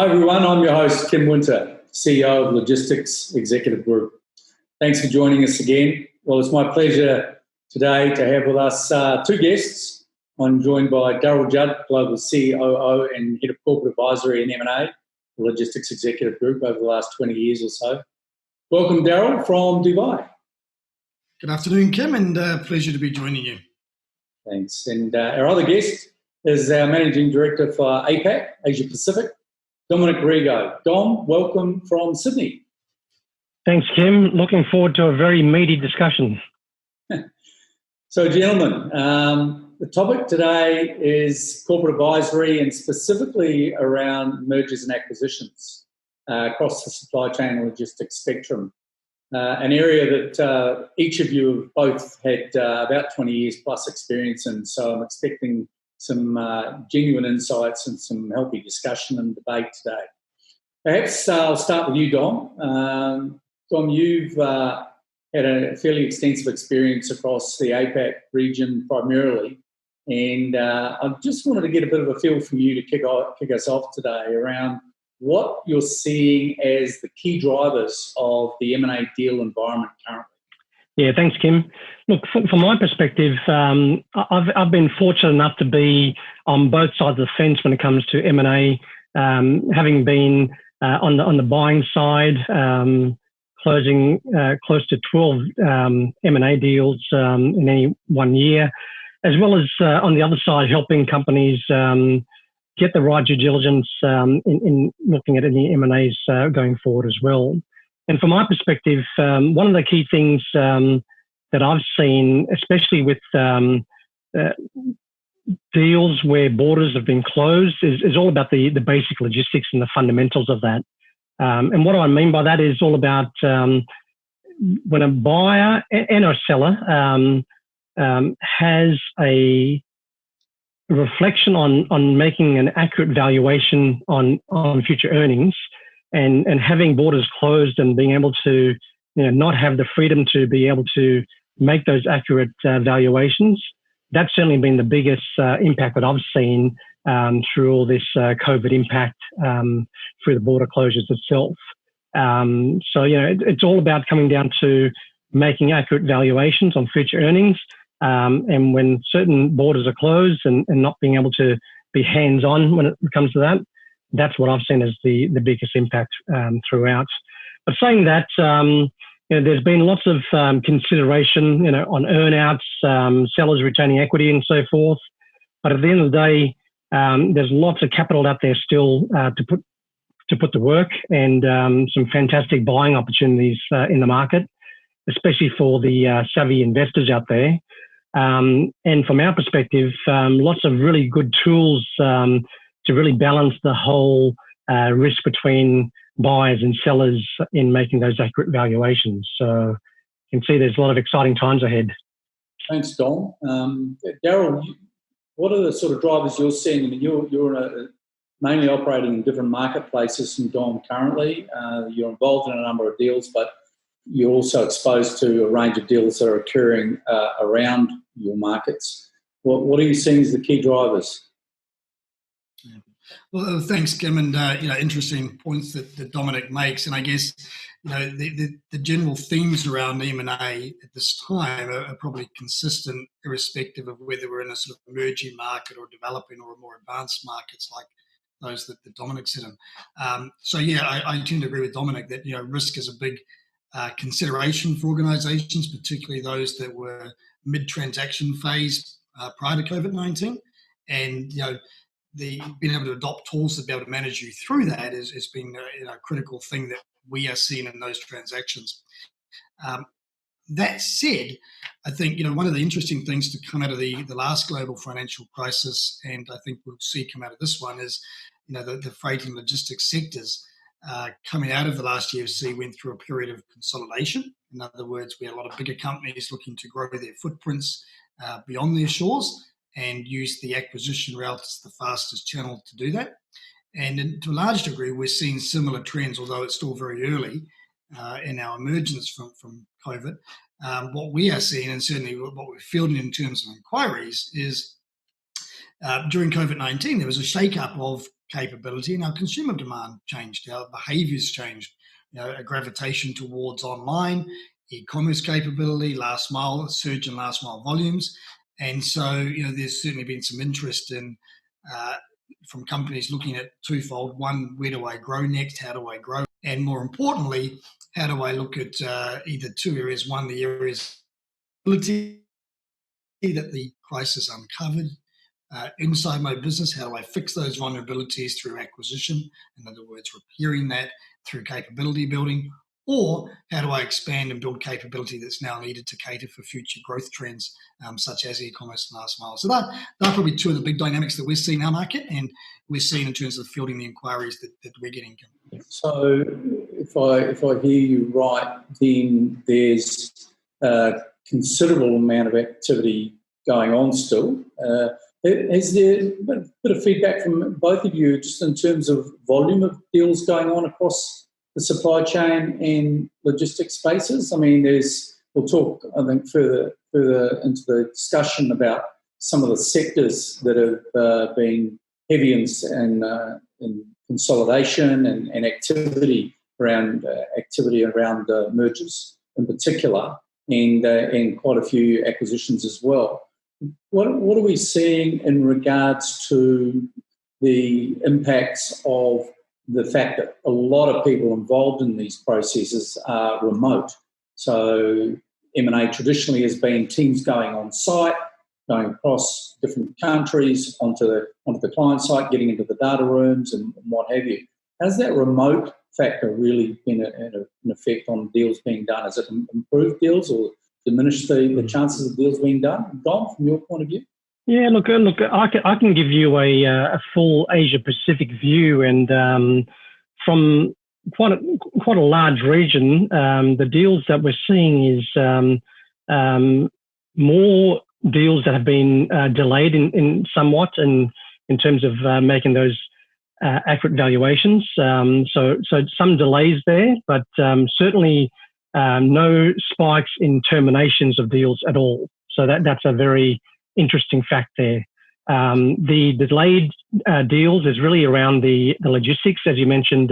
Hi everyone, I'm your host Kim Winter, CEO of Logistics Executive Group. Thanks for joining us again. Well, it's my pleasure today to have with us two guests. I'm joined by Darryl Judd, Global COO and Head of Corporate Advisory and M&A, the Logistics Executive Group over the last 20 years or so. Welcome, Darryl, from Dubai. Good afternoon, Kim, and pleasure to be joining you. Thanks. And our other guest is our Managing Director for APAC, Asia Pacific, Dominic Rego. Dom, welcome from Sydney. Thanks, Kim. Looking forward to a very meaty discussion. So, gentlemen, the topic today is corporate advisory and specifically around mergers and acquisitions across the supply chain and logistics spectrum. An area that each of you have both had about 20 years plus experience in, so I'm expecting some genuine insights and some healthy discussion and debate today. Perhaps I'll start with you, Dom. Dom, you've had a fairly extensive experience across the APAC region primarily, and I just wanted to get a bit of a feel from you to kick us off today around what you're seeing as the key drivers of the M&A deal environment currently. Yeah, thanks, Kim. Look, from my perspective, I've been fortunate enough to be on both sides of the fence when it comes to M&A, having been on the buying side, closing close to 12 M&A deals in any 1 year, as well as on the other side, helping companies get the right due diligence in looking at any M&As going forward as well. And from my perspective, one of the key things that I've seen, especially with deals where borders have been closed, is all about the basic logistics and the fundamentals of that. And what I mean by that is all about when a buyer and a seller has a reflection on making an accurate valuation on future earnings, and having borders closed and being able to not have the freedom to be able to make those accurate valuations. That's certainly been the biggest impact that I've seen through all this COVID impact through the border closures itself. So it's all about coming down to making accurate valuations on future earnings. And when certain borders are closed and not being able to be hands-on when it comes to that, that's what I've seen as the biggest impact throughout. But saying that, there's been lots of consideration, on earn-outs, sellers retaining equity and so forth. But at the end of the day, there's lots of capital out there still to put to work, and some fantastic buying opportunities in the market, especially for the savvy investors out there. And from our perspective, lots of really good tools to really balance the whole risk between buyers and sellers in making those accurate valuations. So you can see there's a lot of exciting times ahead. Thanks, Dom. Darryl, what are the sort of drivers you're seeing? I mean, you're mainly operating in different marketplaces from Dom currently. You're involved in a number of deals, but you're also exposed to a range of deals that are occurring around your markets. What are you seeing as the key drivers? Well, thanks, Kim, and interesting points that Dominic makes. And I guess the general themes around M&A at this time are probably consistent, irrespective of whether we're in a sort of emerging market or developing or more advanced markets like those that Dominic said in. I tend to agree with Dominic that risk is a big consideration for organisations, particularly those that were mid-transaction phase prior to COVID-19, and being able to adopt tools to be able to manage you through that has been a critical thing that we are seeing in those transactions. That said, I think one of the interesting things to come out of the last global financial crisis, and I think we'll see come out of this one, is the freight and logistics sectors coming out of the last year went through a period of consolidation. In other words, we had a lot of bigger companies looking to grow their footprints beyond their shores and use the acquisition route as the fastest channel to do that. And to a large degree, we're seeing similar trends, although it's still very early in our emergence from COVID. What we are seeing, and certainly what we're fielding in terms of inquiries, is during COVID-19, there was a shake-up of capability, and our consumer demand changed, our behaviours changed. A gravitation towards online, e-commerce capability, last mile, surge in last mile volumes. And so, there's certainly been some interest in from companies looking at twofold. One, where do I grow next? How do I grow? And more importantly, how do I look at either two areas? One, the areas that the crisis uncovered inside my business. How do I fix those vulnerabilities through acquisition? In other words, repairing that through capability building. Or how do I expand and build capability that's now needed to cater for future growth trends, such as e-commerce and last mile? So that are probably two of the big dynamics that we're seeing in our market, and we're seeing in terms of fielding the inquiries that we're getting. So if I hear you right, then there's a considerable amount of activity going on still. Is there a bit of feedback from both of you just in terms of volume of deals going on across the supply chain and logistics spaces? I mean, we'll talk, I think, further into the discussion about some of the sectors that have been heavy in consolidation and activity around mergers in particular, and quite a few acquisitions as well. What are we seeing in regards to the impacts of the fact that a lot of people involved in these processes are remote? So M&A traditionally has been teams going on site, going across different countries onto the client site, getting into the data rooms and what have you. Has that remote factor really been an effect on deals being done? Has it improved deals or diminished the chances of deals being done? Dom, from your point of view? Yeah, look. I can give you a full Asia Pacific view, and from quite a large region, the deals that we're seeing is more deals that have been delayed in somewhat in terms of making those accurate valuations. So some delays there, but certainly no spikes in terminations of deals at all. So that's a very interesting fact there. The delayed deals is really around the logistics, as you mentioned.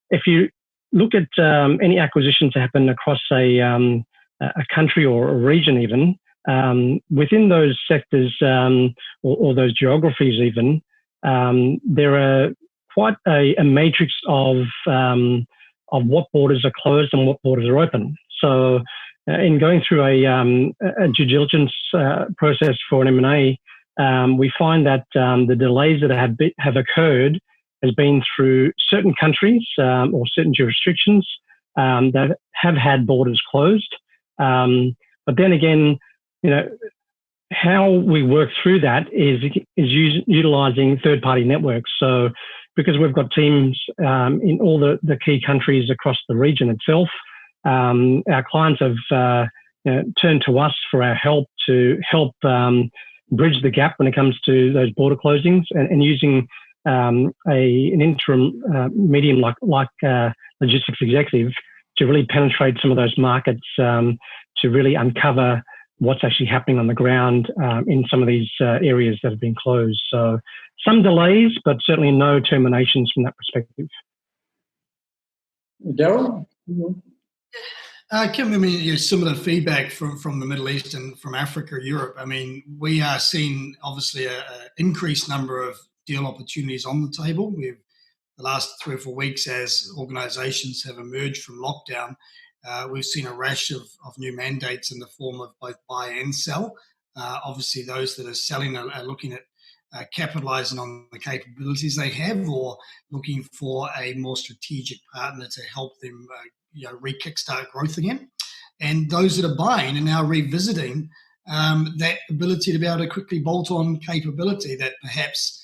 If you look at any acquisitions that happen across a country or a region even, within those sectors or those geographies even, there are quite a matrix of what borders are closed and what borders are open. So in going through a due diligence process for an M&A, we find that the delays that have occurred has been through certain countries or certain jurisdictions that have had borders closed. But then again, how we work through that is utilizing third-party networks. So because we've got teams in all the key countries across the region itself, our clients have turned to us for our help to help bridge the gap when it comes to those border closings, and using an interim medium like logistics executive to really penetrate some of those markets to really uncover what's actually happening on the ground in some of these areas that have been closed. So some delays, but certainly no terminations from that perspective. Darryl? Kim, I mean, similar feedback from the Middle East and from Africa, Europe. I mean, we are seeing obviously an increased number of deal opportunities on the table. We've the last 3 or 4 weeks, as organisations have emerged from lockdown, we've seen a rash of new mandates in the form of both buy and sell. Obviously, those that are selling are looking at capitalising on the capabilities they have, or looking for a more strategic partner to help them re-kickstart growth again. And those that are buying are now revisiting that ability to be able to quickly bolt on capability that perhaps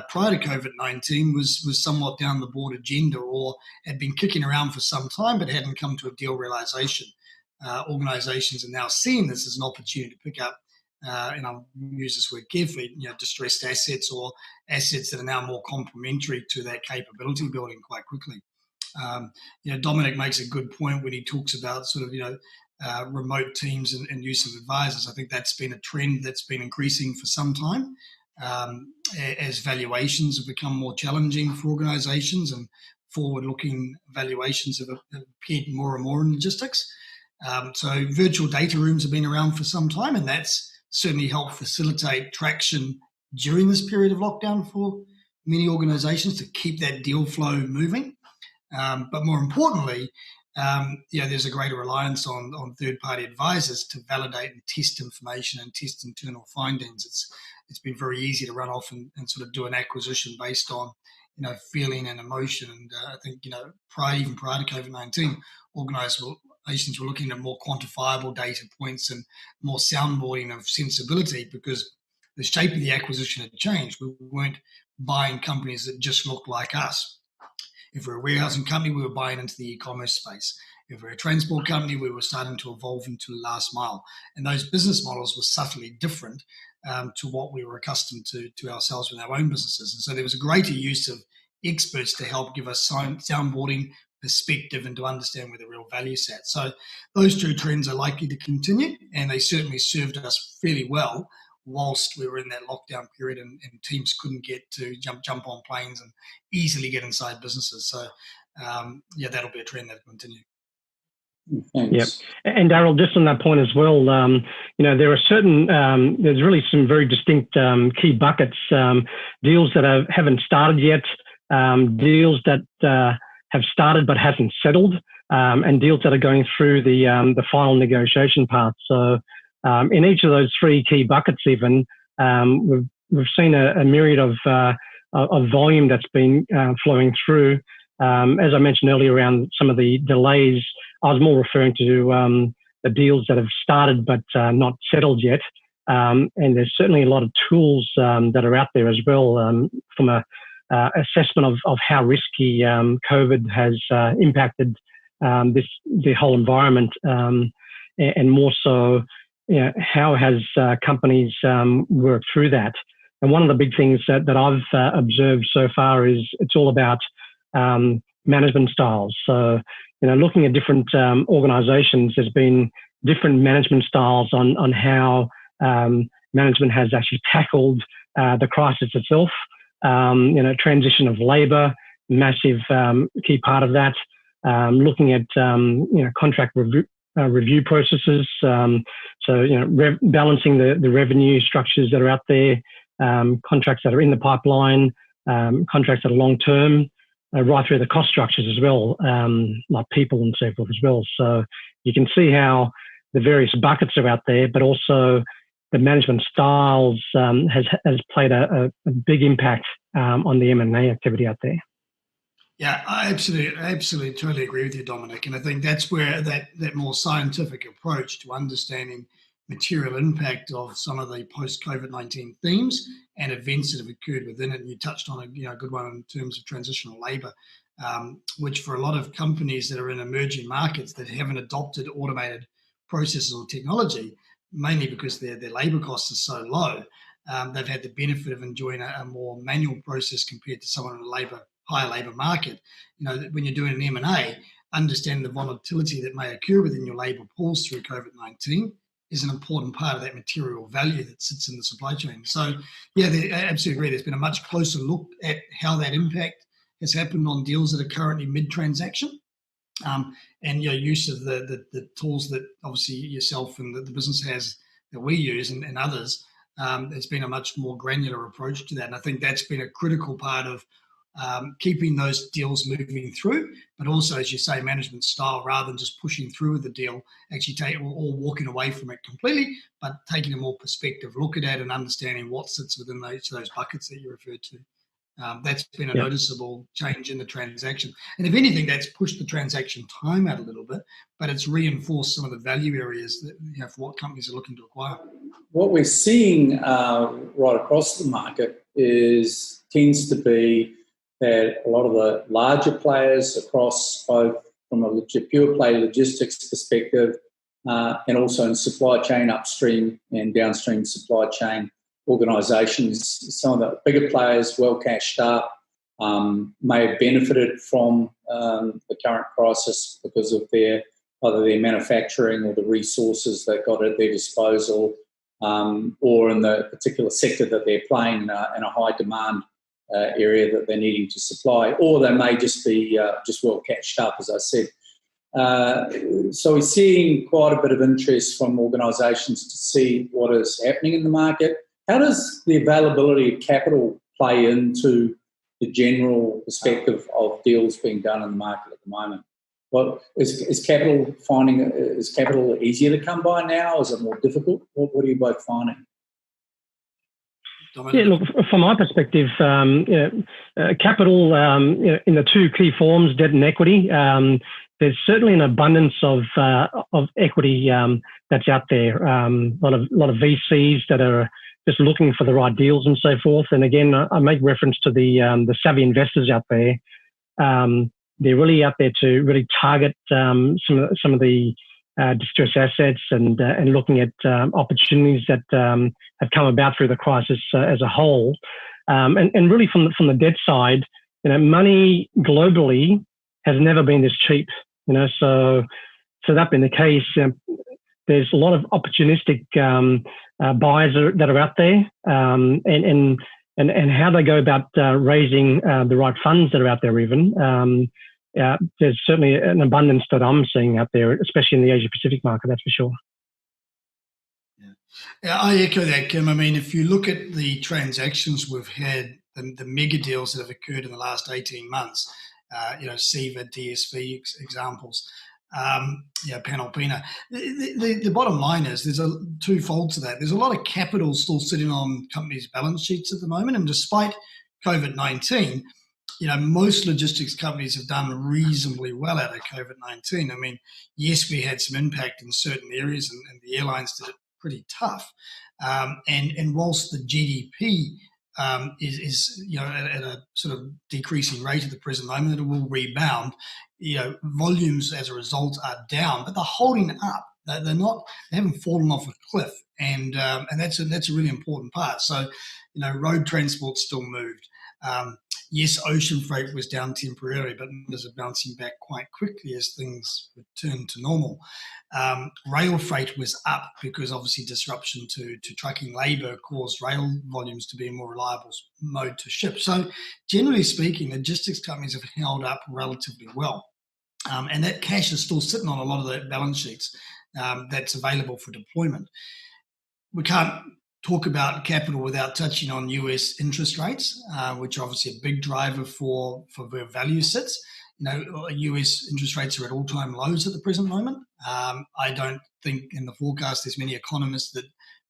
prior to COVID-19 was somewhat down the board agenda, or had been kicking around for some time but hadn't come to a deal realisation. Organisations are now seeing this as an opportunity to pick up, and I'll use this word carefully, distressed assets, or assets that are now more complementary to that capability building quite quickly. Dominic makes a good point when he talks about sort of, remote teams and use of advisors. I think that's been a trend that's been increasing for some time. as valuations have become more challenging for organisations, and forward-looking valuations have appeared more and more in logistics. So virtual data rooms have been around for some time, and that's certainly helped facilitate traction during this period of lockdown for many organisations to keep that deal flow moving. But more importantly, there's a greater reliance on third-party advisors to validate and test information and test internal findings. It's been very easy to run off and sort of do an acquisition based on feeling and emotion. And I think even prior to COVID-19, organisations were looking at more quantifiable data points and more soundboarding of sensibility, because the shape of the acquisition had changed. We weren't buying companies that just looked like us. If we're a warehousing company, we were buying into the e-commerce space. If we're a transport company, we were starting to evolve into last mile. And those business models were subtly different to what we were accustomed to ourselves with our own businesses. And so there was a greater use of experts to help give us soundboarding perspective and to understand where the real value sat. So those two trends are likely to continue, and they certainly served us fairly well whilst we were in that lockdown period and teams couldn't get to jump on planes and easily get inside businesses. So, that'll be a trend that'll continue. Thanks. Yep. And Darryl, just on that point as well, there are certain, there's really some very distinct key buckets, deals that haven't started yet, deals that have started but hasn't settled, and deals that are going through the final negotiation part. So in each of those three key buckets even, we've seen a myriad of volume that's been flowing through. As I mentioned earlier around some of the delays, I was more referring to the deals that have started but not settled yet. And there's certainly a lot of tools that are out there as well from a assessment of how risky COVID has impacted the whole environment, and more so, how has companies worked through that. And one of the big things that I've observed so far is it's all about management styles. So, looking at different organizations, there's been different management styles on how management has actually tackled the crisis itself. Transition of labor, massive key part of that. Looking at contract review processes. Balancing the revenue structures that are out there, contracts that are in the pipeline, contracts that are long term, right through the cost structures as well, like people and so forth as well. So you can see how the various buckets are out there, but also the management styles has played a big impact on the M&A activity out there. Yeah, I absolutely, totally agree with you, Dominic. And I think that's where that more scientific approach to understanding material impact of some of the post-COVID-19 themes and events that have occurred within it. And you touched on a good one in terms of transitional labour, which for a lot of companies that are in emerging markets that haven't adopted automated processes or technology, mainly because their labour costs are so low, they've had the benefit of enjoying a more manual process compared to someone in a higher labour market. When you're doing an M&A, understanding the volatility that may occur within your labour pools through COVID-19 is an important part of that material value that sits in the supply chain. So, I absolutely agree. There's been a much closer look at how that impact has happened on deals that are currently mid-transaction, and use of the tools that obviously yourself and the business has that we use and others. It's been a much more granular approach to that. And I think that's been a critical part of keeping those deals moving through, but also, as you say, management style, rather than just pushing through with the deal, actually or walking away from it completely, but taking a more perspective look at it and understanding what sits within those buckets that you referred to. That's been a noticeable change in the transaction. And if anything, that's pushed the transaction time out a little bit, but it's reinforced some of the value areas that, for what companies are looking to acquire. What we're seeing right across the market tends to be that a lot of the larger players across both from a pure play logistics perspective and also in supply chain, upstream and downstream supply chain organisations, some of the bigger players, well cashed up, may have benefited from the current crisis because of either their manufacturing or the resources they got at their disposal, or in the particular sector that they're playing in a high demand area that they're needing to supply, or they may just be just well catched up, as I said. So we're seeing quite a bit of interest from organisations to see what is happening in the market. How does the availability of capital play into the general perspective of deals being done in the market at the moment? Well, is capital easier to come by now? Is it more difficult? What are you both finding? Yeah, look, from my perspective, capital in the two key forms, debt and equity, there's certainly an abundance of equity that's out there. A lot of VCs that are just looking for the right deals and so forth. And again, I make reference to the savvy investors out there. They're really out there to really target some of the distressed assets and looking at opportunities that have come about through the crisis as a whole. And really from the debt side, money globally has never been this cheap. So that being the case, there's a lot of opportunistic buyers that are out there, and how they go about raising the right funds that are out there even. There's certainly an abundance that I'm seeing out there, especially in the Asia Pacific market, that's for sure. Yeah, I echo that, Kim. I mean, if you look at the transactions we've had, the mega deals that have occurred in the last 18 months, SIVA, DSV examples, Panalpina. The bottom line is there's a twofold to that. There's a lot of capital still sitting on companies' balance sheets at the moment, and despite COVID-19, most logistics companies have done reasonably well out of COVID-19. I mean, yes, we had some impact in certain areas, and the airlines did it pretty tough. And whilst the GDP is at a sort of decreasing rate at the present moment, it will rebound. Volumes as a result are down, but they're holding up. They haven't fallen off a cliff, and that's a really important part. So, road transport still moved. Yes, ocean freight was down temporarily, but numbers are bouncing back quite quickly as things return to normal. Rail freight was up because obviously disruption to trucking labour caused rail volumes to be a more reliable mode to ship. So generally speaking, logistics companies have held up relatively well. And that cash is still sitting on a lot of the balance sheets that's available for deployment. We can't talk about capital without touching on US interest rates, which are obviously a big driver for where value sits. US interest rates are at all-time lows at the present moment. I don't think in the forecast there's many economists that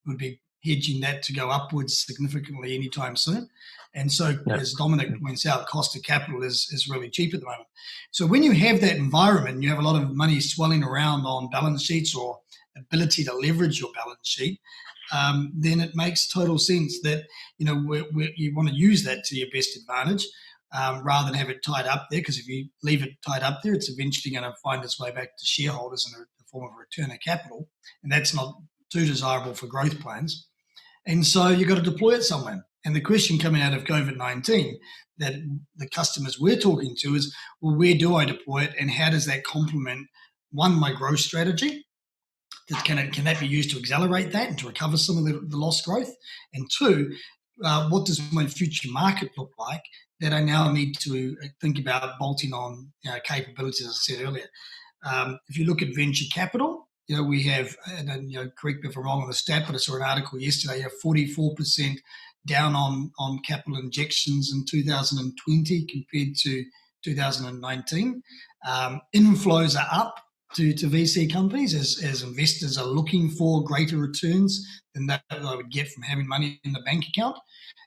would be hedging that to go upwards significantly anytime soon. And so, as Dominic points out, cost of capital is really cheap at the moment. So when you have that environment and you have a lot of money swelling around on balance sheets or ability to leverage your balance sheet, then it makes total sense that you want to use that to your best advantage rather than have it tied up there, because if you leave it tied up there, it's eventually going to find its way back to shareholders in the form of a return of capital, and that's not too desirable for growth plans. And so you've got to deploy it somewhere. And the question coming out of COVID-19 that the customers we're talking to is, well, where do I deploy it, and how does that complement, one, my growth strategy? Can that be used to accelerate that and to recover some of the lost growth? And two, what does my future market look like that I now need to think about bolting on capabilities, as I said earlier? If you look at venture capital, we have, and correct me if I'm wrong on the stat, but I saw an article yesterday, you have 44% down on capital injections in 2020 compared to 2019. Inflows are up to VC companies as investors are looking for greater returns than that they would get from having money in the bank account.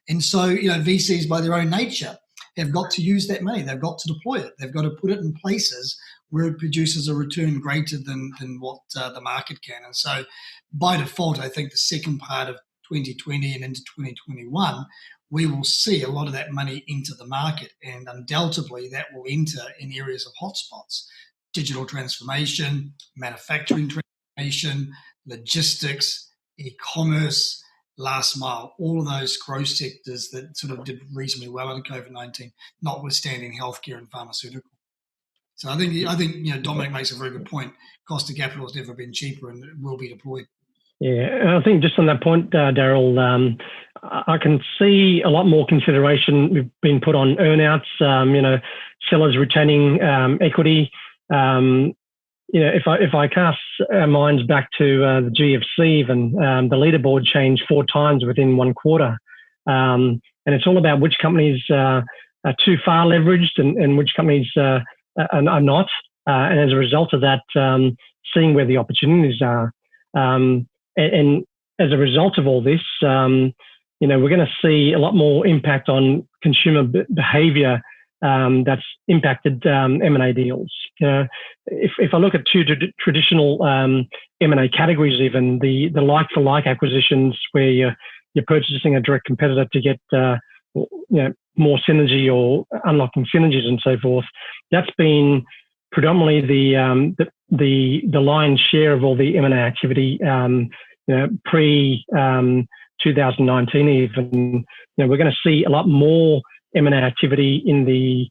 And so, VCs by their own nature have got to use that money. They've got to deploy it. They've got to put it in places where it produces a return greater than what the market can. And so by default, I think the second part of 2020 and into 2021, we will see a lot of that money into the market, and undoubtedly that will enter in areas of hotspots. Digital transformation, manufacturing transformation, logistics, e-commerce, last mile, all of those growth sectors that sort of did reasonably well under COVID-19, notwithstanding healthcare and pharmaceutical. So I think Dominic makes a very good point. Cost of capital has never been cheaper, and it will be deployed. Yeah, and I think just on that point, Darryl, I can see a lot more consideration being put on earnouts. Sellers retaining equity. If I cast our minds back to the GFC, even the leaderboard changed 4 times within 1 quarter, and it's all about which companies are too far leveraged and which companies are not. And as a result of that, seeing where the opportunities are, and as a result of all this, we're going to see a lot more impact on consumer behaviour that's impacted M&A deals. If I look at 2 traditional M&A categories, even the like-for-like acquisitions where you're purchasing a direct competitor to get more synergy or unlocking synergies and so forth, that's been predominantly the lion's share of all the M&A activity pre 2019 even. We're going to see a lot more M&A activity in the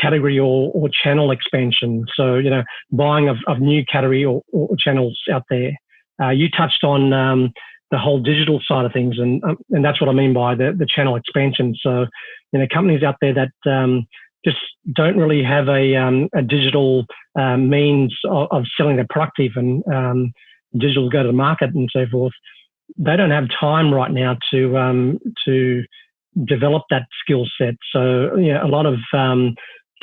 category or channel expansion. So, buying of new category or channels out there. You touched on the whole digital side of things, and that's what I mean by the channel expansion. So, companies out there that just don't really have a digital means of selling their product, even digital go to the market and so forth. They don't have time right now to develop that skill set. So, a lot of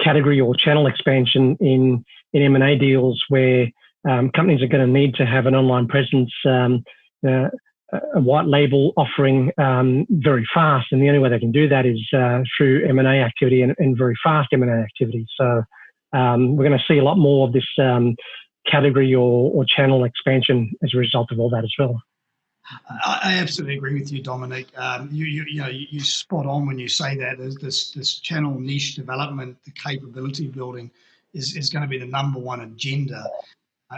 category or channel expansion in M&A deals where companies are going to need to have an online presence, a white label offering very fast. And the only way they can do that is through M&A activity and very fast M&A activity. So we're going to see a lot more of this category or channel expansion as a result of all that as well. I absolutely agree with you, Dominic. You spot on when you say that. This channel niche development, the capability building is going to be the number one agenda,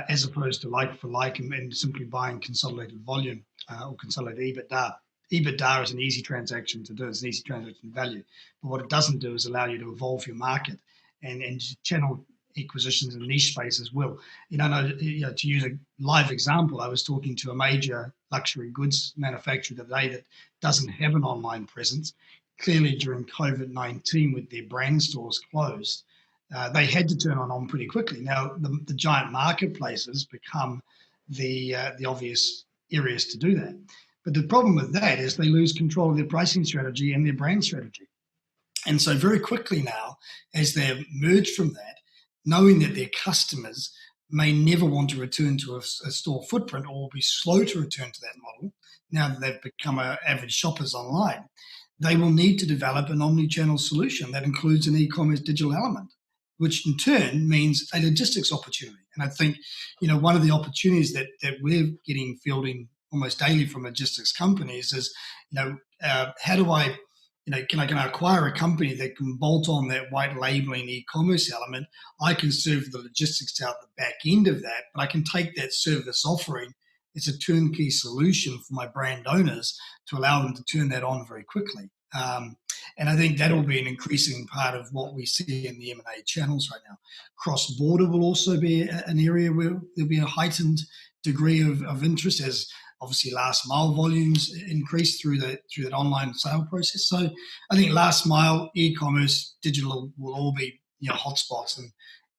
as opposed to like for like and simply buying consolidated volume or consolidated EBITDA. EBITDA is an easy transaction to do. It's an easy transaction value. But what it doesn't do is allow you to evolve your market, and channel acquisitions in niche spaces will. To use a live example, I was talking to a major luxury goods manufacturer today that doesn't have an online presence. Clearly, during COVID-19, with their brand stores closed, they had to turn on pretty quickly. Now, the giant marketplaces become the obvious areas to do that. But the problem with that is they lose control of their pricing strategy and their brand strategy. And so very quickly now, as they've merged from that, knowing that their customers may never want to return to a store footprint or will be slow to return to that model, now that they've become average shoppers online, they will need to develop an omni-channel solution that includes an e-commerce digital element, which in turn means a logistics opportunity. And I think, one of the opportunities that we're getting fielding almost daily from logistics companies is, how do I, can I acquire a company that can bolt on that white labeling e-commerce element? I can serve the logistics out the back end of that, but I can take that service offering as a turnkey solution for my brand owners to allow them to turn that on very quickly. And I think that'll be an increasing part of what we see in the M&A channels right now. Cross-border will also be an area where there'll be a heightened degree of interest as obviously last mile volumes increase through that online sale process. So I think last mile, e-commerce, digital will all be hotspots. And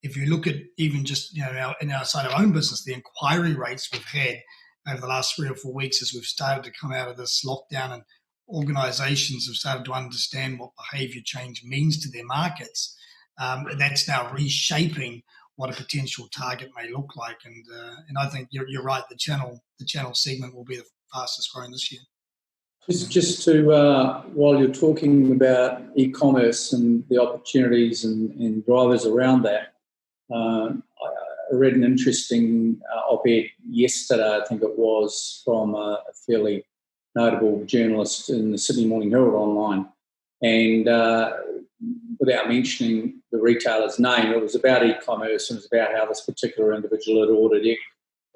if you look at even just in our side of our own business, the inquiry rates we've had over the last 3 or 4 weeks as we've started to come out of this lockdown and organisations have started to understand what behaviour change means to their markets, that's now reshaping what a potential target may look like. And I think you're right. The channel segment will be the fastest growing this year. Just to while you're talking about e-commerce and the opportunities and drivers around that, I read an interesting op-ed yesterday, I think it was, from a fairly notable journalist in the Sydney Morning Herald online, and without mentioning the retailer's name, it was about e-commerce and it was about how this particular individual had ordered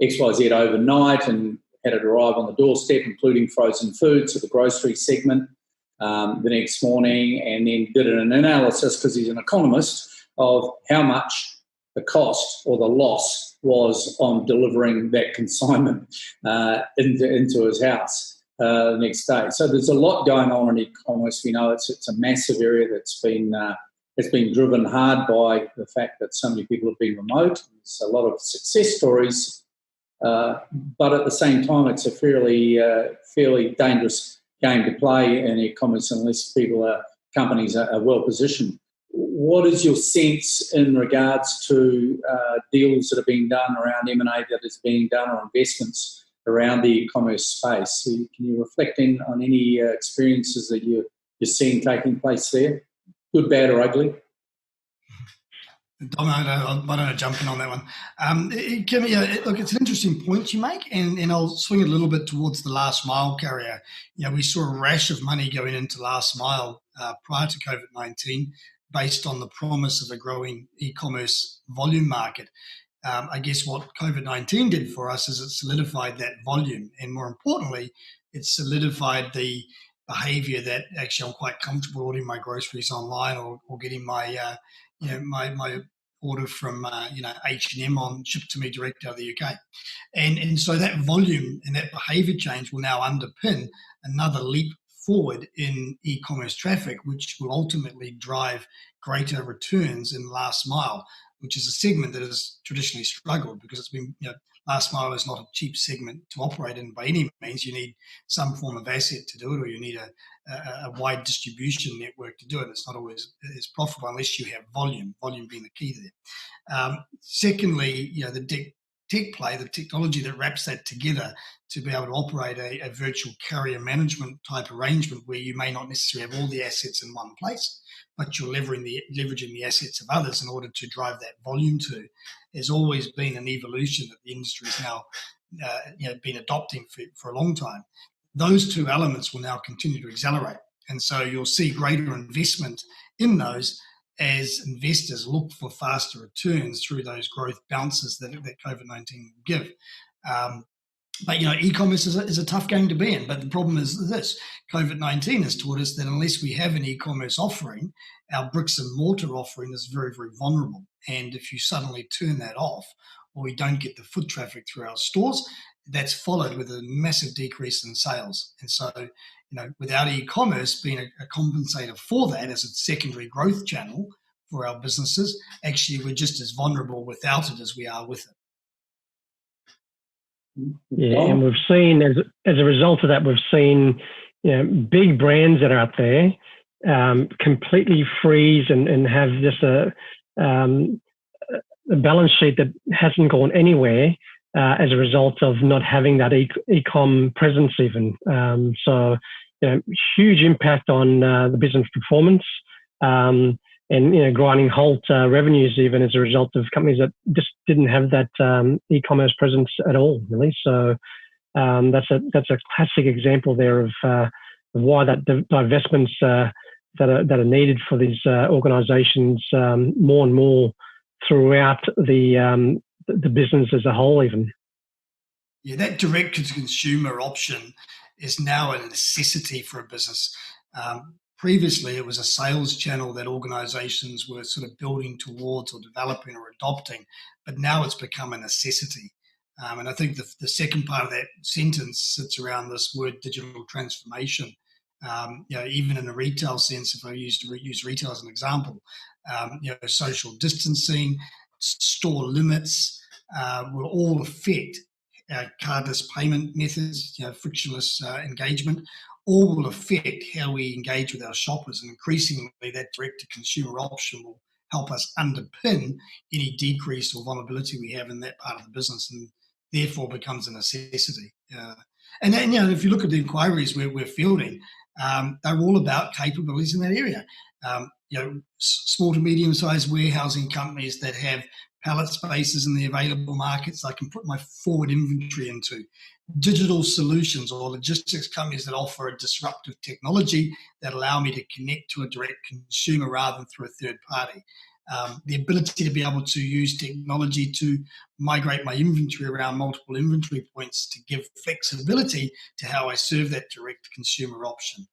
XYZ overnight and had it arrive on the doorstep, including frozen foods at the grocery segment the next morning, and then did an analysis, because he's an economist, of how much the cost or the loss was on delivering that consignment into his house the next day. So there's a lot going on in e-commerce. We know it's a massive area that's been driven hard by the fact that so many people have been remote. There's a lot of success stories, but at the same time, it's a fairly dangerous game to play in e-commerce unless companies are well positioned. What is your sense in regards to deals that are being done around M&A that is being done, or investments around the e-commerce space? Can you reflect on any experiences that you're seeing taking place there, good, bad, or ugly? Dom, why don't I jump in on that one? Look, it's an interesting point you make, and I'll swing it a little bit towards the last mile carrier. We saw a rash of money going into last mile prior to COVID-19 based on the promise of a growing e-commerce volume market. I guess what COVID-19 did for us is it solidified that volume, and more importantly, it solidified the behavior that actually I'm quite comfortable ordering my groceries online or getting my my order from H&M shipped to me direct out of the UK, and so that volume and that behaviour change will now underpin another leap forward in e-commerce traffic, which will ultimately drive greater returns in last mile, which is a segment that has traditionally struggled because it's been last mile is not a cheap segment to operate in by any means. You need some form of asset to do it, or you need a wide distribution network to do it. It's not always as profitable unless you have volume being the key there. Secondly, the tech play, the technology that wraps that together to be able to operate a virtual carrier management type arrangement where you may not necessarily have all the assets in one place, but you're leveraging the assets of others in order to drive that volume to, has always been an evolution that the industry has now been adopting for a long time. Those two elements will now continue to accelerate. And so you'll see greater investment in those as investors look for faster returns through those growth bounces that COVID-19 will give. But e-commerce is a tough game to be in. But the problem is this: COVID-19 has taught us that unless we have an e-commerce offering, our bricks and mortar offering is very, very vulnerable. And if you suddenly turn that off, or we don't get the foot traffic through our stores, that's followed with a massive decrease in sales. And so, without e-commerce being a compensator for that as a secondary growth channel for our businesses, actually we're just as vulnerable without it as we are with it. Yeah, and we've seen as a result of that, we've seen big brands that are out there completely freeze and have just a balance sheet that hasn't gone anywhere as a result of not having that e-com presence even. So huge impact on the business performance and grinding halt revenues even as a result of companies that just didn't have that e-commerce presence at all, really. So that's a classic example there of why that divestments that are needed for these organisations more and more throughout the business as a whole, even. Yeah, that direct-to-consumer option is now a necessity for a business. Previously, it was a sales channel that organisations were sort of building towards or developing or adopting, but now it's become a necessity. And I think the second part of that sentence sits around this word digital transformation. Even in a retail sense, if I use retail as an example, social distancing, store limits will all affect cardless payment methods, frictionless engagement, all will affect how we engage with our shoppers. And increasingly, that direct-to-consumer option will help us underpin any decrease or vulnerability we have in that part of the business, and therefore becomes a necessity. And then, if you look at the inquiries we're fielding, they're all about capabilities in that area. Small to medium-sized warehousing companies that have pallet spaces in the available markets I can put my forward inventory into. Digital solutions or logistics companies that offer a disruptive technology that allow me to connect to a direct consumer rather than through a third party. The ability to be able to use technology to migrate my inventory around multiple inventory points to give flexibility to how I serve that direct consumer option.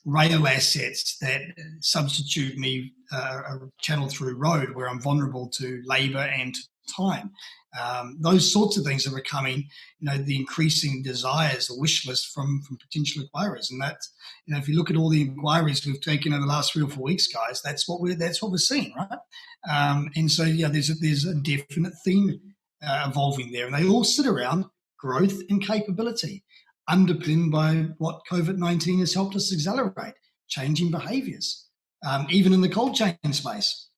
rail assets that substitute me a channel through road where I'm vulnerable to labour and time. Those sorts of things are becoming, the increasing desires or wish list from potential acquirers. And that, if you look at all the inquiries we've taken over the last 3 or 4 weeks, guys, that's what we're seeing, right? And so, there's a definite theme evolving there, and they all sit around growth and capability, underpinned by what COVID-19 has helped us accelerate, changing behaviours, even in the cold chain space.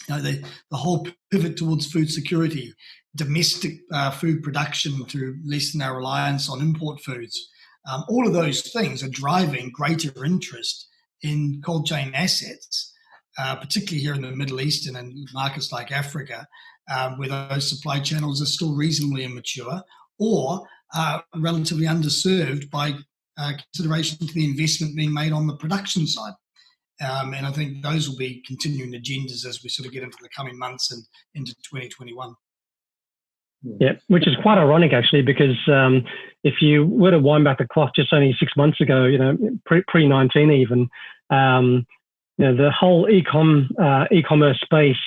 The whole pivot towards food security, domestic food production to lessen our reliance on import foods. All of those things are driving greater interest in cold chain assets, particularly here in the Middle East and in markets like Africa, where those supply channels are still reasonably immature or relatively underserved by consideration to the investment being made on the production side. And I think those will be continuing agendas as we sort of get into the coming months and into 2021. Yeah, which is quite ironic actually, because if you were to wind back the clock just only 6 months ago, pre-19 even, the whole e-commerce space,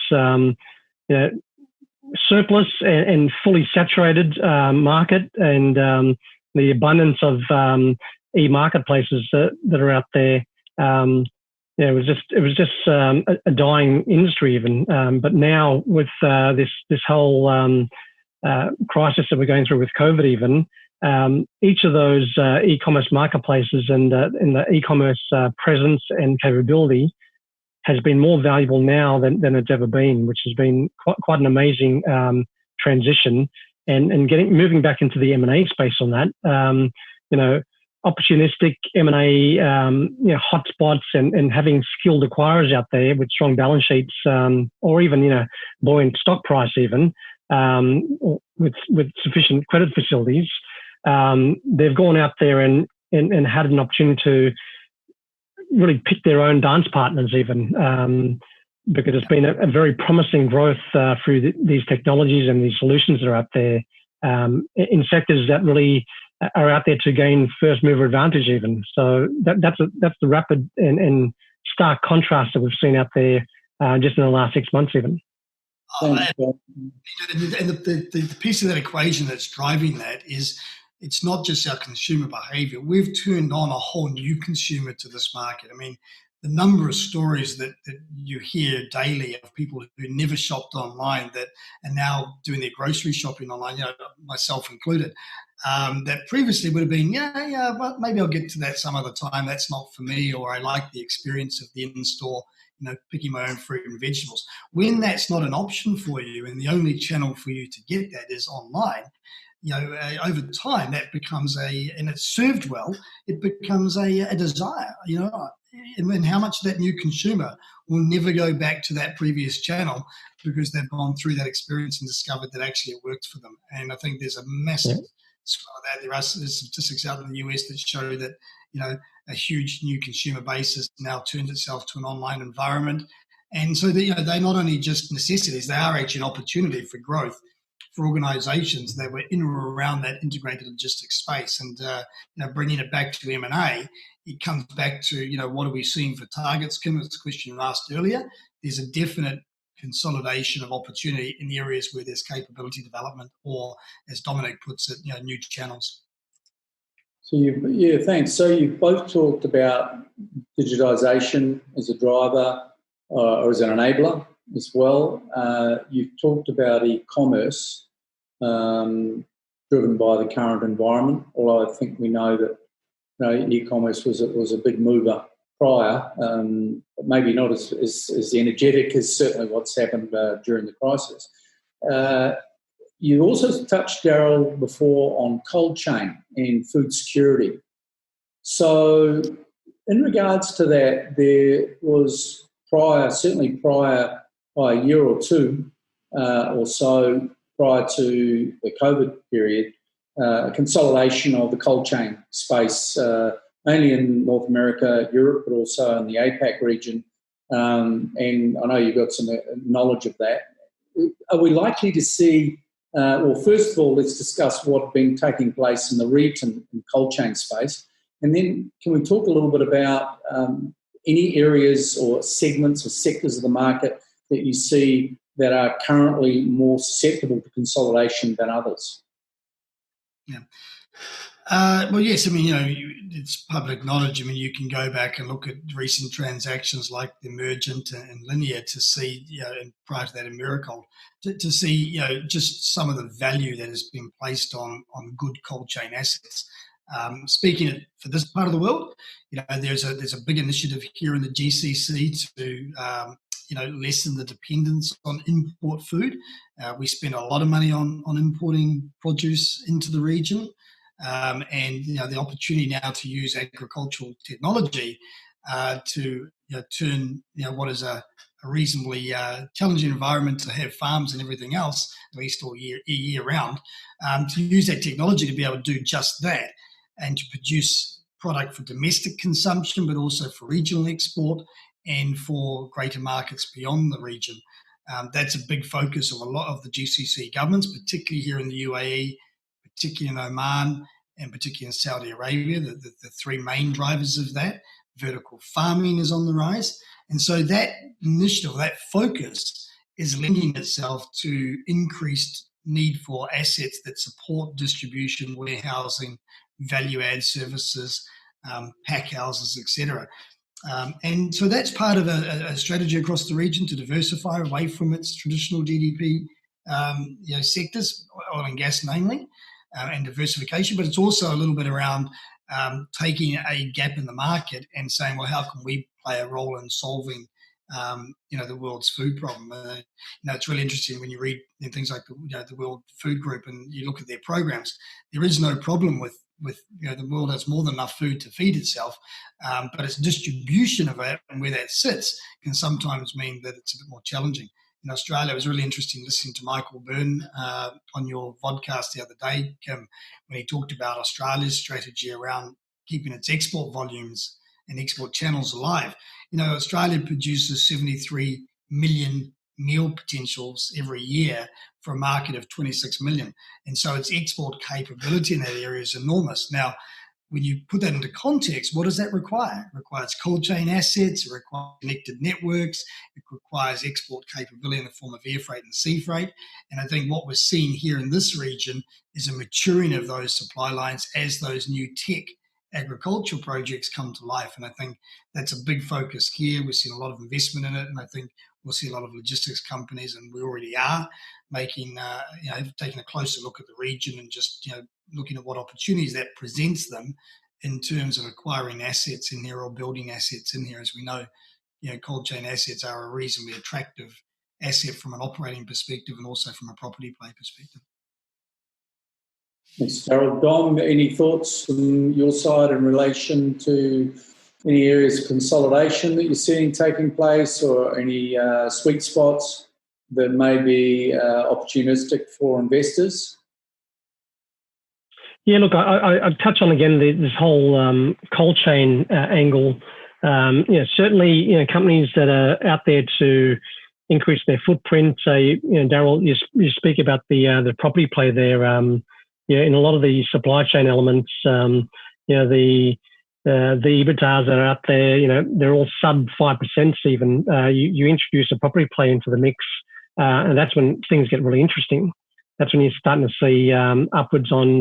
surplus and fully saturated market, and the abundance of e-marketplaces that are out there. It was just a dying industry even. But now with this whole crisis that we're going through with COVID, even each of those e-commerce marketplaces and the e-commerce presence and capability has been more valuable now than it's ever been, which has been quite an amazing transition. And moving back into the M&A space on that, opportunistic M&A, hotspots, and having skilled acquirers out there with strong balance sheets, or even buoyant stock price, even with sufficient credit facilities. They've gone out there and had an opportunity to really pick their own dance partners, even because it's been a very promising growth through these technologies and these solutions that are out there in sectors that really are out there to gain first mover advantage even. So that's the rapid and stark contrast that we've seen out there just in the last 6 months even. And the piece of that equation that's driving that is it's not just our consumer behaviour. We've turned on a whole new consumer to this market. I mean, the number of stories that you hear daily of people who never shopped online that are now doing their grocery shopping online, myself included, that previously would have been, but maybe I'll get to that some other time. That's not for me, or I like the experience of the in-store, picking my own fruit and vegetables. When that's not an option for you and the only channel for you to get that is online, over time that becomes and it's served well, it becomes a desire, and how much that new consumer will never go back to that previous channel because they've gone through that experience and discovered that actually it worked for them. And I think there's a massive swell of that. There are statistics out in the US that show that, a huge new consumer base has now turned itself to an online environment. And so they're not only just necessities, they are actually an opportunity for growth for organisations that were in or around that integrated logistics space. And bringing it back to M&A, it comes back to what are we seeing for targets? Kim, it's a question you asked earlier. There's a definite consolidation of opportunity in the areas where there's capability development, or as Dominic puts it, new channels. So thanks. So you've both talked about digitisation as a driver or as an enabler as well. You've talked about e-commerce driven by the current environment, although I think we know that e-commerce was a big mover prior, but maybe not as energetic as certainly what's happened during the crisis. You also touched, Darryl, before on cold chain and food security. So in regards to that, there was certainly prior by a year or two or so prior to the COVID period, consolidation of the cold chain space, mainly in North America, Europe, but also in the APAC region. And I know you've got some knowledge of that. Are we likely to see, well, first of all, let's discuss what's been taking place in the REIT and cold chain space. And then can we talk a little bit about any areas or segments or sectors of the market that you see that are currently more susceptible to consolidation than others? Yeah. Well, yes. I mean, it's public knowledge. I mean, you can go back and look at recent transactions like the Emergent and Linear to see, and prior to that, in Miracle, to see, just some of the value that has been placed on good cold chain assets. Speaking for this part of the world, there's a big initiative here in the GCC to lessen the dependence on import food. We spend a lot of money on importing produce into the region. And the opportunity now to use agricultural technology to turn what is a reasonably challenging environment to have farms and everything else, at least all year round, to use that technology to be able to do just that and to produce product for domestic consumption, but also for regional export and for greater markets beyond the region. That's a big focus of a lot of the GCC governments, particularly here in the UAE, particularly in Oman, and particularly in Saudi Arabia, the three main drivers of that. Vertical farming is on the rise. And so that initiative, that focus is lending itself to increased need for assets that support distribution, warehousing, value-add services, pack houses, etc. And so that's part of a strategy across the region to diversify away from its traditional GDP sectors, oil and gas mainly, and diversification. But it's also a little bit around taking a gap in the market and saying, well, how can we play a role in solving the world's food problem? It's really interesting when you read things like the World Food Group and you look at their programs. There is no problem with the world has more than enough food to feed itself, but its distribution of it and where that sits can sometimes mean that it's a bit more challenging. In Australia, it was really interesting listening to Michael Byrne on your podcast the other day, Kim, when he talked about Australia's strategy around keeping its export volumes and export channels alive. Australia produces 73 million meal potentials every year for a market of 26 million. And so its export capability in that area is enormous. Now, when you put that into context, what does that require? It requires cold chain assets, it requires connected networks, it requires export capability in the form of air freight and sea freight. And I think what we're seeing here in this region is a maturing of those supply lines as those new tech agricultural projects come to life. And I think that's a big focus here. We're seeing a lot of investment in it, and I think we'll see a lot of logistics companies, and we already are making, taking a closer look at the region and just, looking at what opportunities that presents them in terms of acquiring assets in there or building assets in there. As we know, cold chain assets are a reasonably attractive asset from an operating perspective and also from a property play perspective. Thanks, Darryl. Dom, any thoughts from your side in relation to any areas of consolidation that you're seeing taking place, or any sweet spots that may be opportunistic for investors? Yeah, look, I'd touch on again this whole cold chain angle. Certainly, companies that are out there to increase their footprint. Say, Darryl, you speak about the property play there. In a lot of the supply chain elements, the EBITDAs that are out there, they're all sub 5% even. You introduce a property play into the mix, and that's when things get really interesting. That's when you're starting to see upwards on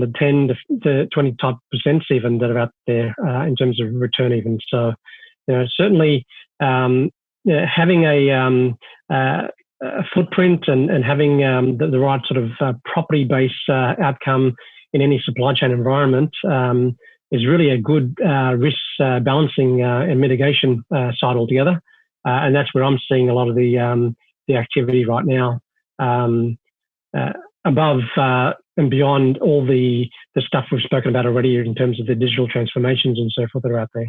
the 10 to 20 type percent even that are out there in terms of return even. So, certainly having a footprint and having the right sort of property-based outcome in any supply chain environment is really a good risk balancing and mitigation side altogether. And that's where I'm seeing a lot of the activity right now, above and beyond all the stuff we've spoken about already in terms of the digital transformations and so forth that are out there.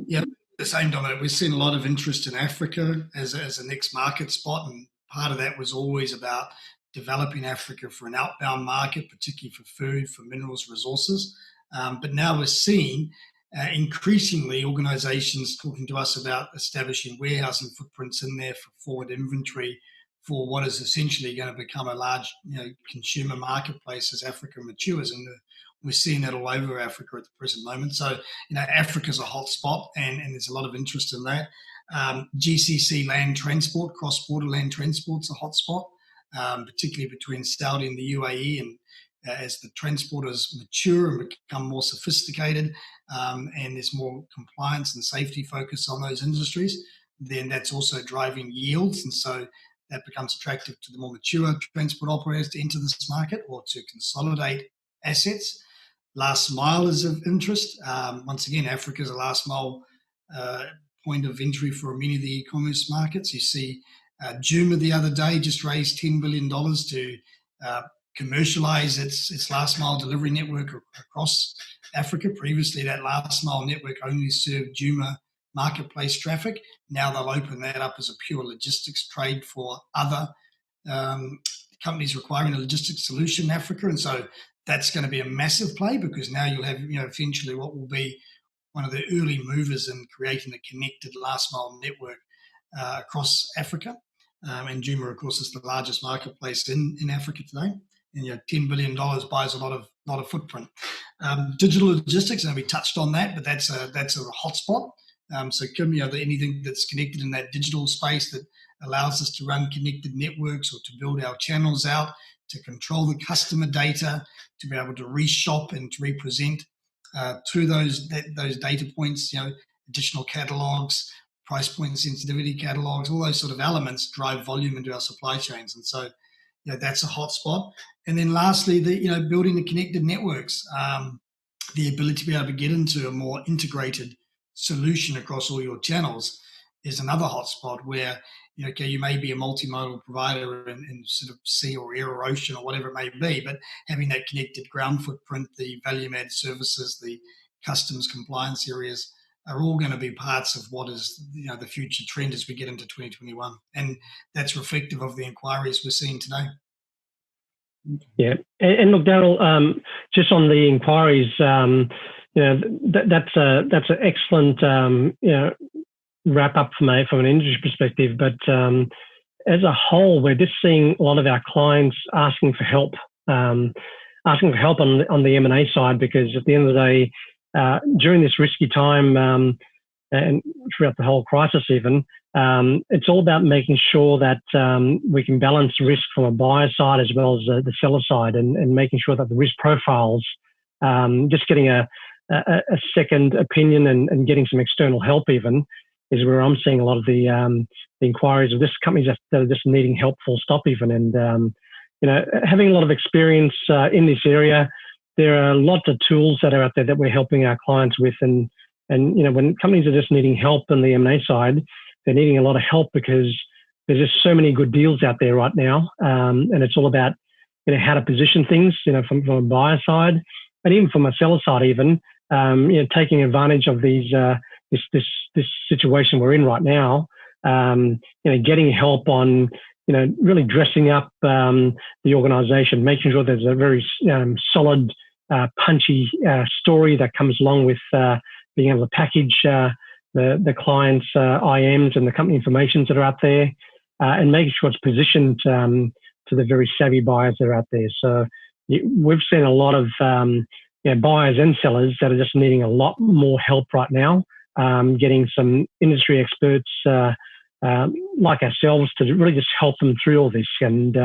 Yeah. The same, Dominic. We've seen a lot of interest in Africa as a next market spot, and part of that was always about developing Africa for an outbound market, particularly for food, for minerals, resources. But now we're seeing increasingly organisations talking to us about establishing warehousing footprints in there for forward inventory for what is essentially going to become a large, consumer marketplace as Africa matures. And We're seeing that all over Africa at the present moment. So, Africa's a hot spot, and there's a lot of interest in that. GCC land transport, cross-border land transport's a hot spot, particularly between Saudi and the UAE. And as the transporters mature and become more sophisticated, and there's more compliance and safety focus on those industries, then that's also driving yields. And so that becomes attractive to the more mature transport operators to enter this market or to consolidate assets. Last mile is of interest. Once again, Africa is a last mile point of entry for many of the e-commerce markets. You see Juma the other day just raised $10 billion to commercialize its last mile delivery network across Africa. Previously, that last mile network only served Juma marketplace traffic. Now they'll open that up as a pure logistics trade for other companies requiring a logistics solution in Africa. And so that's going to be a massive play, because now you'll have, eventually what will be one of the early movers in creating a connected last mile network across Africa. And Juma, of course, is the largest marketplace in Africa today. And $10 billion buys a lot of footprint. Digital logistics, and we touched on that, but that's a hotspot. So anything that's connected in that digital space that allows us to run connected networks or to build our channels out, to control the customer data, to be able to reshop and to represent through those data points, additional catalogs, price point sensitivity catalogs, all those sort of elements drive volume into our supply chains. And so, that's a hot spot. And then lastly, building the connected networks, the ability to be able to get into a more integrated solution across all your channels is another hotspot where, you may be a multimodal provider in sort of sea or air or ocean or whatever it may be, but having that connected ground footprint, the value-added services, the customs compliance areas are all going to be parts of what is, the future trend as we get into 2021. And that's reflective of the inquiries we're seeing today. Yeah. And look, Darryl, just on the inquiries, that's an excellent, wrap up from an industry perspective. But as a whole, we're just seeing a lot of our clients asking for help on the M&A side, because at the end of the day, during this risky time and throughout the whole crisis even, it's all about making sure that we can balance risk from a buyer side as well as the seller side, and making sure that the risk profiles, just getting a second opinion and getting some external help even, is where I'm seeing a lot of the inquiries of this companies that are just needing help full stop even. And, having a lot of experience in this area, there are lots of tools that are out there that we're helping our clients with. And when companies are just needing help on the M&A side, they're needing a lot of help because there's just so many good deals out there right now. And it's all about, how to position things, from a buyer side, and even from a seller side even, taking advantage of these, this situation we're in right now, getting help on, really dressing up the organization, making sure there's a very solid, punchy story that comes along with being able to package the client's IMs and the company informations that are out there, and making sure it's positioned to the very savvy buyers that are out there. So we've seen a lot of buyers and sellers that are just needing a lot more help right now, getting some industry experts like ourselves to really just help them through all this. And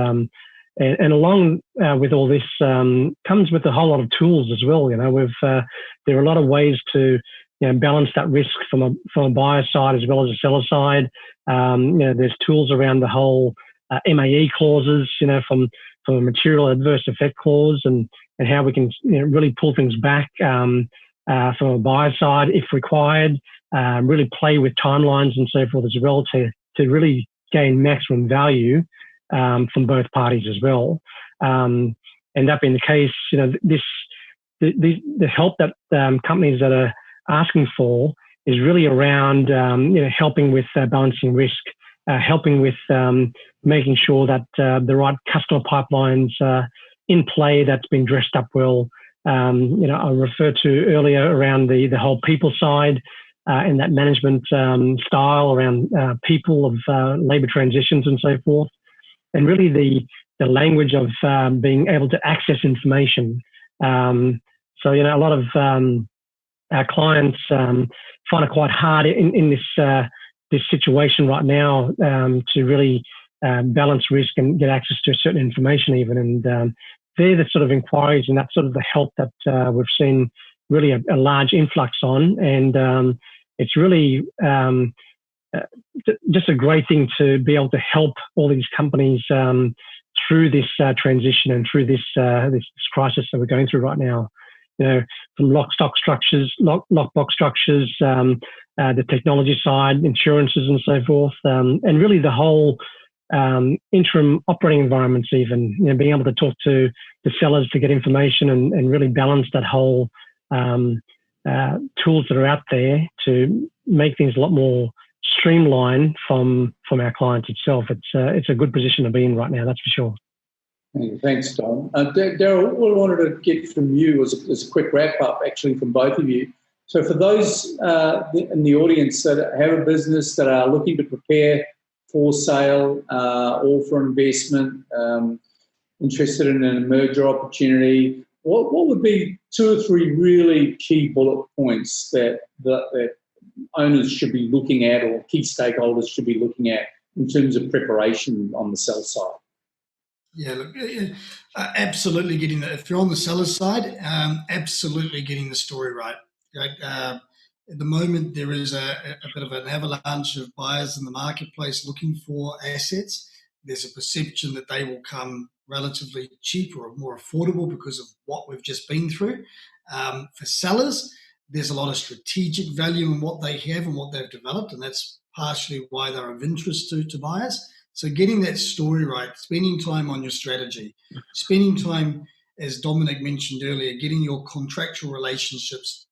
along with all this comes with a whole lot of tools as well. There are a lot of ways to balance that risk from a buyer side as well as a seller side. There's tools around the whole MAE clauses, from a material adverse effect clause, and how we can really pull things back from a buyer side if required. Really play with timelines and so forth as well to really gain maximum value from both parties as well. And that being the case, the help that companies that are asking for is really around helping with balancing risk, helping with making sure that the right customer pipelines in play, that's been dressed up well. I referred to earlier around the whole people side and that management style around people of labour transitions and so forth, and really the language of being able to access information So, a lot of our clients find it quite hard in this situation right now to really balance risk and get access to certain information even. And they're the sort of inquiries and that's sort of the help that we've seen really a large influx on. And it's really just a great thing to be able to help all these companies through this transition and through this crisis that we're going through right now. From lockbox structures, the technology side, insurances and so forth, and really the whole interim operating environments even, being able to talk to the sellers to get information and really balance that whole tools that are out there to make things a lot more streamlined from our clients itself. It's a good position to be in right now, that's for sure. Thanks, Dom. Darryl, what I wanted to get from you was a quick wrap-up, actually, from both of you. So for those in the audience that have a business that are looking to prepare for sale or for investment, interested in a merger opportunity, what would be 2 or 3 really key bullet points that owners should be looking at or key stakeholders should be looking at in terms of preparation on the sell side? Yeah, look, absolutely if you're on the seller's side, absolutely getting the story right. At the moment, there is a bit of an avalanche of buyers in the marketplace looking for assets. There's a perception that they will come relatively cheap or more affordable because of what we've just been through. For sellers, there's a lot of strategic value in what they have and what they've developed, and that's partially why they're of interest to buyers. So getting that story right, spending time on your strategy, spending time, as Dominic mentioned earlier, getting your contractual relationships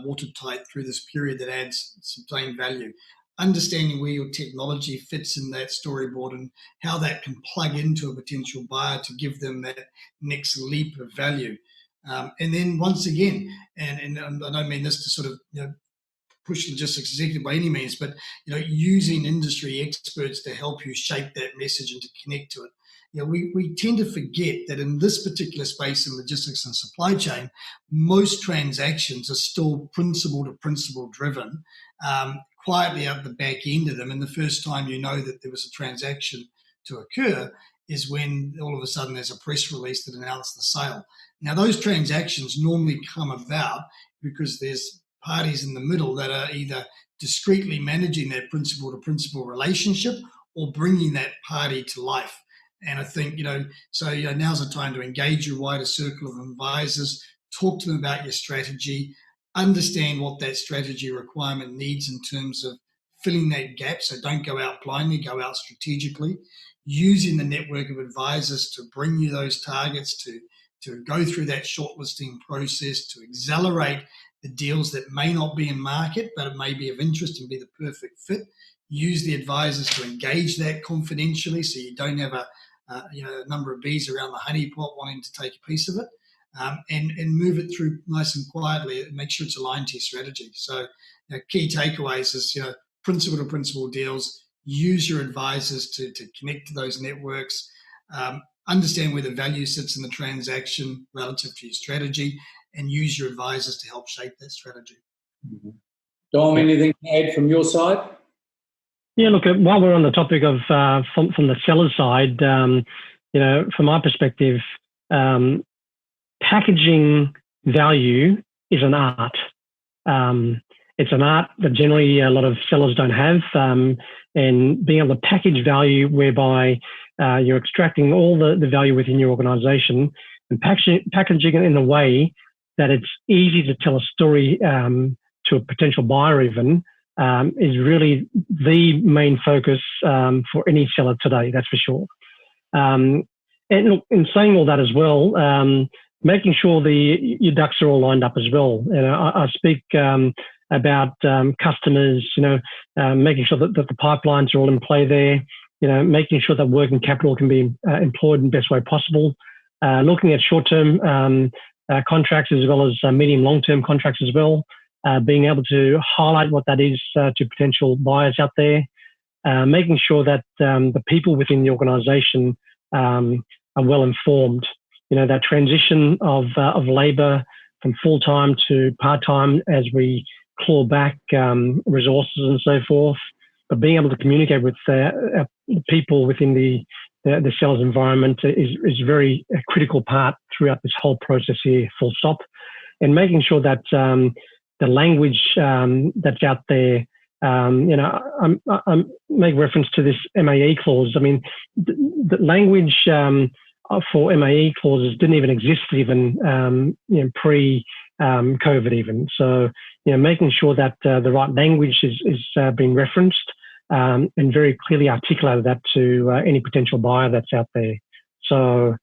watertight through this period that adds some plain value, understanding where your technology fits in that storyboard and how that can plug into a potential buyer to give them that next leap of value. And then once again, and I don't mean this to sort of push logistics executive by any means, but using industry experts to help you shape that message and to connect to it. We tend to forget that in this particular space in logistics and supply chain, most transactions are still principal to principal driven, quietly out the back end of them. And the first time you know that there was a transaction to occur is when all of a sudden there's a press release that announced the sale. Now, those transactions normally come about because there's parties in the middle that are either discreetly managing that principal to principal relationship or bringing that party to life. And I think, now's the time to engage your wider circle of advisors, talk to them about your strategy, understand what that strategy requirement needs in terms of filling that gap. So don't go out blindly, go out strategically, using the network of advisors to bring you those targets, to go through that shortlisting process, to accelerate the deals that may not be in market, but it may be of interest and be the perfect fit. Use the advisors to engage that confidentially so you don't have a number of bees around the honeypot wanting to take a piece of it, and move it through nice and quietly. Make sure it's aligned to your strategy. So key takeaways is, principal to principal deals, use your advisors to connect to those networks, understand where the value sits in the transaction relative to your strategy, and use your advisors to help shape that strategy. Mm-hmm. Dom, anything to add from your side? Yeah, look, while we're on the topic of from the seller side, from my perspective, packaging value is an art. It's an art that generally a lot of sellers don't have, and being able to package value whereby you're extracting all the value within your organization and packaging it in a way that it's easy to tell a story to a potential buyer even, is really the main focus for any seller today, that's for sure. And look, in saying all that as well, making sure your ducks are all lined up as well. I speak about customers, making sure that the pipelines are all in play there, making sure that working capital can be employed in the best way possible, looking at short-term contracts as well as medium long-term contracts as well, being able to highlight what that is to potential buyers out there, making sure that the people within the organisation are well informed. That transition of labour full-time to part-time as we claw back resources and so forth. But being able to communicate with people within the sales environment is very a critical part throughout this whole process here, full stop. And making sure that the language that's out there, I make reference to this MAE clause. I mean, the language for MAE clauses didn't even exist even pre-COVID even. So, making sure that the right language is being referenced and very clearly articulated that to any potential buyer that's out there. So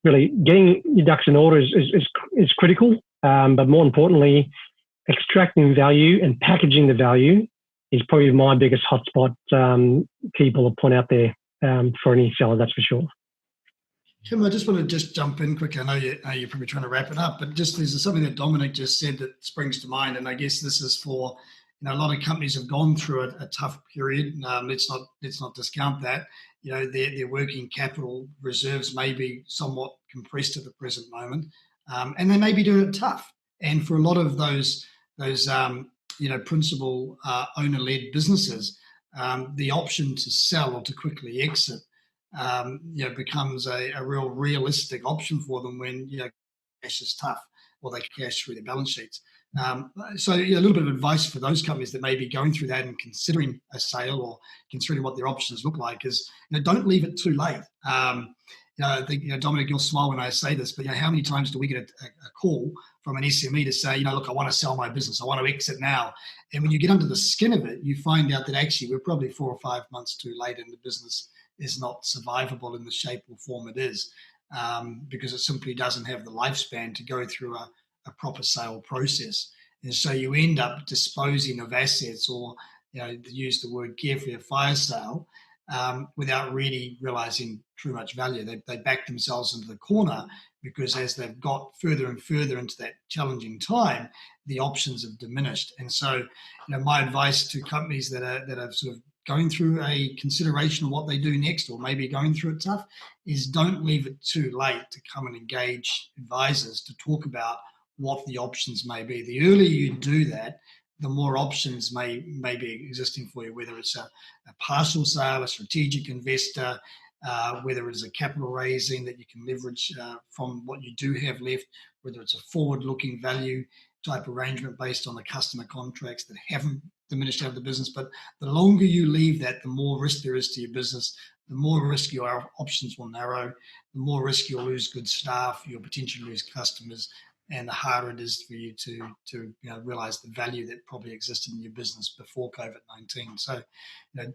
really getting your ducks in order is critical, but more importantly, extracting value and packaging the value is probably my biggest hotspot key bullet point out there for any seller, that's for sure. Kim, I just want to jump in quickly. I know you're probably trying to wrap it up, but just there's something that Dominic just said that springs to mind, and I guess this is for a lot of companies have gone through a tough period. Let's not discount that. Their working capital reserves may be somewhat compressed at the present moment, and they may be doing it tough. And for a lot of those principal owner-led businesses, the option to sell or to quickly exit becomes a real realistic option for them when cash is tough or they cash through their balance sheets. So a little bit of advice for those companies that may be going through that and considering a sale or considering what their options look like is don't leave it too late. I think Dominic, you'll smile when I say this, but how many times do we get a call from an SME to say, look, I want to sell my business, I want to exit now. And when you get under the skin of it, you find out that actually we're probably 4 or 5 months too late and the business is not survivable in the shape or form it is, because it simply doesn't have the lifespan to go through a proper sale process. And so you end up disposing of assets or, to use the word carefully, a fire sale, without really realizing too much value. They back themselves into the corner because as they've got further and further into that challenging time, the options have diminished. And so, my advice to companies that are sort of going through a consideration of what they do next or maybe going through it tough is don't leave it too late to come and engage advisors to talk about what the options may be. The earlier you do that, the more options may be existing for you, whether it's a partial sale, a strategic investor, whether it's a capital raising that you can leverage from what you do have left, whether it's a forward-looking value type arrangement based on the customer contracts that haven't diminished out of the business. But the longer you leave that, the more risk there is to your business, the more risk your options will narrow, the more risk you'll lose good staff, you'll potentially lose customers, and the harder it is for you to realize the value that probably existed in your business before COVID-19. So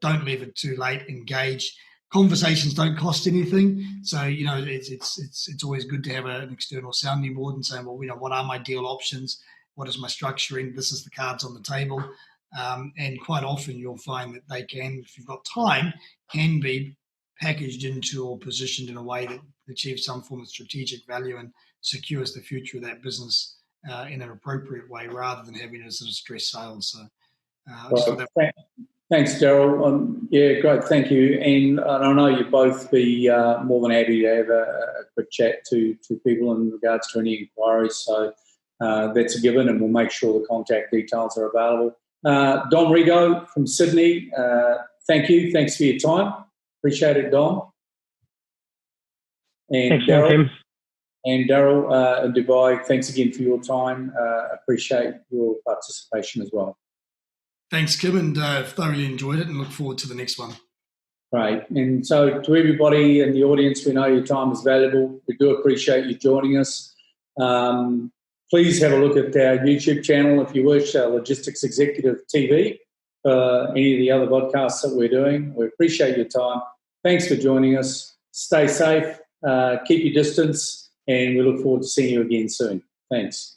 don't leave it too late. Engage. Conversations don't cost anything, so it's always good to have an external sounding board and saying, well, what are my deal options? What is my structuring? This is the cards on the table, and quite often you'll find that they can, if you've got time, can be packaged into or positioned in a way that achieves some form of strategic value and secures the future of that business in an appropriate way, rather than having a sort of stress sales. So, thanks, Darryl. Yeah, great, thank you. And I know you'd both be more than happy to have a quick chat to people in regards to any inquiries. So that's a given, and we'll make sure the contact details are available. Dom Rego from Sydney, thank you. Thanks for your time. Appreciate it, Dom. And Darryl. And Darryl in Dubai, thanks again for your time. Appreciate your participation as well. Thanks, Kim, and thoroughly enjoyed it and look forward to the next one. Great. And so to everybody in the audience, we know your time is valuable. We do appreciate you joining us. Please have a look at our YouTube channel if you wish, Logistics Executive TV, any of the other podcasts that we're doing. We appreciate your time. Thanks for joining us. Stay safe, keep your distance, and we look forward to seeing you again soon. Thanks.